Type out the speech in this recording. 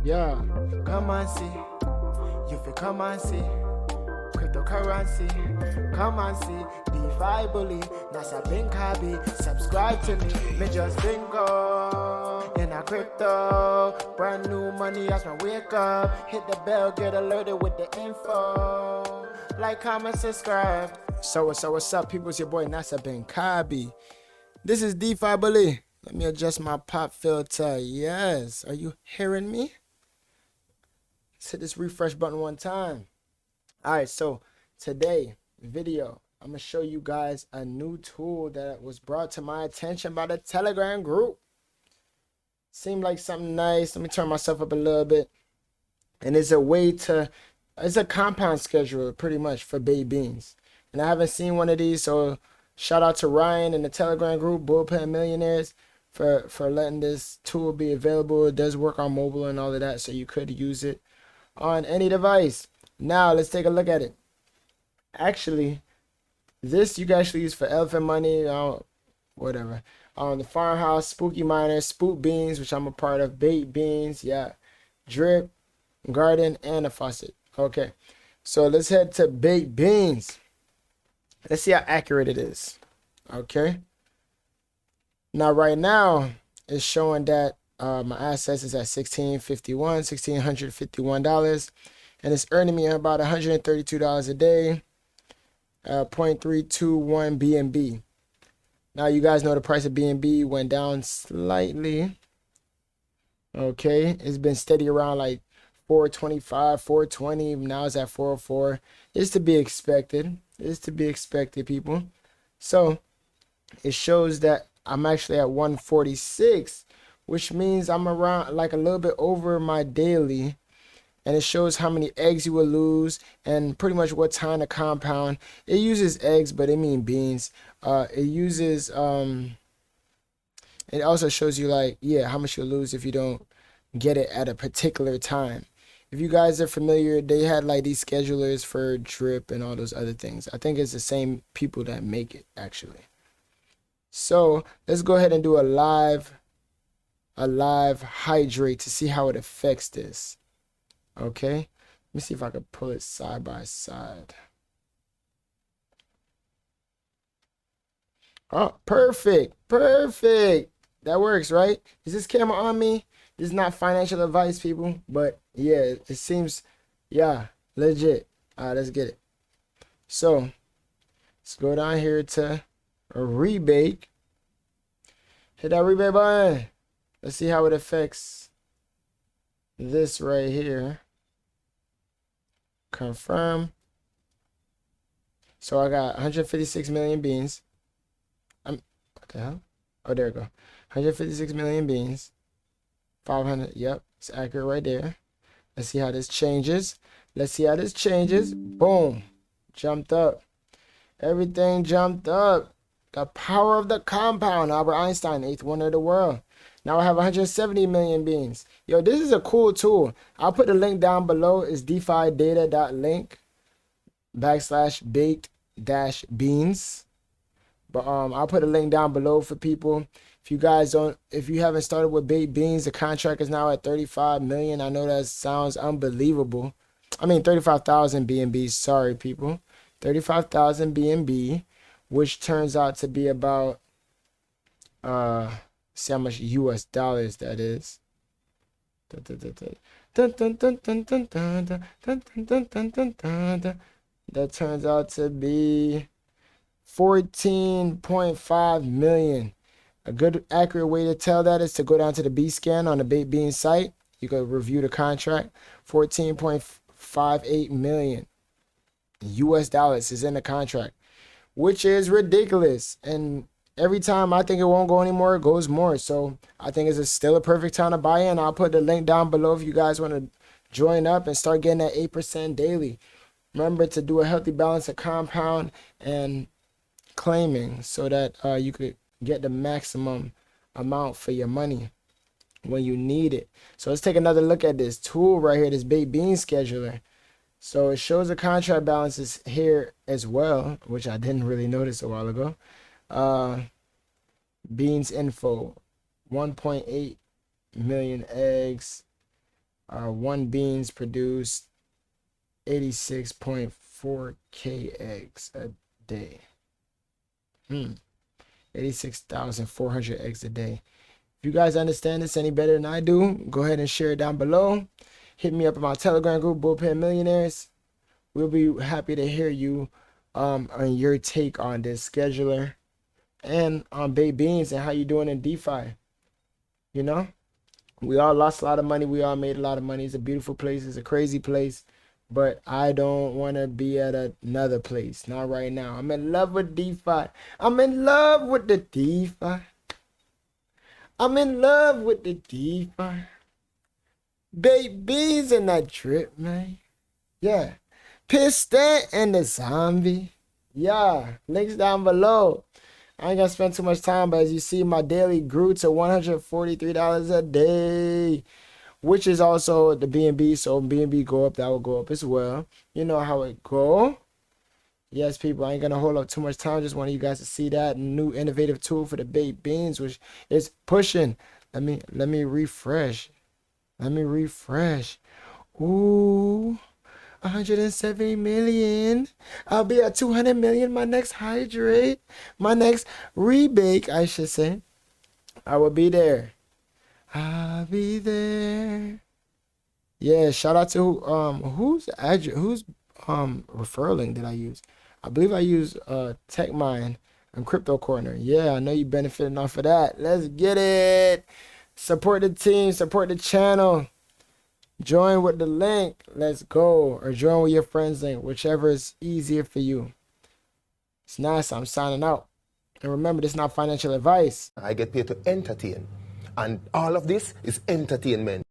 Yeah, come and see. You feel come and see. Cryptocurrency, come and see. Defi bully, Nasa Binkabi. Subscribe to me, me just bingo. In a crypto, brand new money as my wake up. Hit the bell, get alerted with the info. Like, comment, subscribe. So what's up, people? It's your boy Nasa Binkabi. This is Defi bully. Let me adjust my pop filter. Yes, are you hearing me? Let's hit this refresh button one time. All right, so today video, I'm gonna show you guys a new tool that was brought to my attention by the Telegram group. Seemed like something nice. Let me turn myself up a little bit. And it's a way to, it's a compound scheduler pretty much for baked beans. And I haven't seen one of these, so shout out to Ryan and the Telegram group, Bullpen Millionaires, for letting this tool be available. It does work on mobile and all of that, so you could use it on any device. Now let's take a look at it. Actually, this you can actually use for elephant money, whatever. The farmhouse, spooky miners, spook beans, which I'm a part of, baked beans, yeah, drip, garden, and a faucet. Okay, so let's head to baked beans. Let's see how accurate it is. Okay. Now right now it's showing that my assets is at $1,651, and it's earning me about $132 a day, 0.321 BNB. Now you guys know the price of BNB went down slightly. Okay, it's been steady around like 425, 420. Now it's at 404. It's to be expected. It's to be expected, people. So it shows that I'm actually at 146, which means I'm around like a little bit over my daily. And it shows how many eggs you will lose and pretty much what time to compound. It uses eggs, but it means beans. It uses it also shows you like, yeah, how much you'll lose if you don't get it at a particular time. If you guys are familiar, they had like these schedulers for drip and all those other things. I think it's the same people that make it actually. So let's go ahead and do a live hydrate to see how it affects this. Okay, let me see if I can pull it side by side. Oh, perfect. That works, right? Is this camera on me? This is not financial advice, people, but yeah, it seems, yeah, legit. All right, let's get it. So let's go down here to a rebake. Hit that rebate button. Let's see how it affects this right here. Confirm. So I got 156 million beans. What the hell? Oh, there we go. 156 million beans. 500. Yep, it's accurate right there. Let's see how this changes. Boom. Jumped up. Everything jumped up. The power of the compound. Albert Einstein, 8th wonder of the world. Now I have 170 million beans. Yo, this is a cool tool. I'll put the link down below. It's defidata.link/baked-beans. But I'll put a link down below for people. If you haven't started with baked beans, the contract is now at 35 million. I know that sounds unbelievable. I mean 35,000 BNB. Sorry, people. 35,000 BNB, which turns out to be about see how much US dollars that is. That turns out to be 14.5 million. A good accurate way to tell that is to go down to the B scan on the baked bean site. You can review the contract. 14.58 million US dollars is in the contract, which is ridiculous. And every time I think it won't go anymore, it goes more. So I think it's still a perfect time to buy in. I'll put the link down below if you guys want to join up and start getting that 8% daily. Remember to do a healthy balance of compound and claiming so that you could get the maximum amount for your money when you need it. So let's take another look at this tool right here, this baked bean scheduler. So it shows the contract balances here as well, which I didn't really notice a while ago. Beans info, 1.8 million eggs, One beans produced 86.4k eggs a day. 86,400 eggs a day. If you guys understand this any better than I do, go ahead and share it down below. Hit me up in my Telegram group, Bullpen Millionaires. We'll be happy to hear you on your take on this scheduler and on baked beans and how you doing in DeFi. You know, we all lost a lot of money. We all made a lot of money. It's a beautiful place. It's a crazy place. But I don't want to be at another place. Not right now. I'm in love with DeFi. I'm in love with the DeFi. I'm in love with the DeFi. Baked beans and that drip, man. Yeah. Piston and the zombie. Yeah. Links down below. I ain't gonna spend too much time, but as you see, my daily grew to $143 a day, which is also the BNB. So BNB go up, that will go up as well. You know how it go. Yes, people, I ain't gonna hold up too much time. Just wanted you guys to see that new innovative tool for the baked beans, which is pushing. Let me refresh. Let me refresh. Ooh, 170 million. I'll be at 200 million. My next hydrate, my next rebake, I should say. I will be there. I'll be there. Yeah, shout out to who's referral link did I use? I believe I used TechMine and Crypto Corner. Yeah, I know you benefiting off of that. Let's get it. Support the team, support the channel. Join with the link. Let's go. Or join with your friends link, whichever is easier for you. It's nice. I'm signing out. And remember, this is not financial advice. I get paid to entertain. And all of this is entertainment.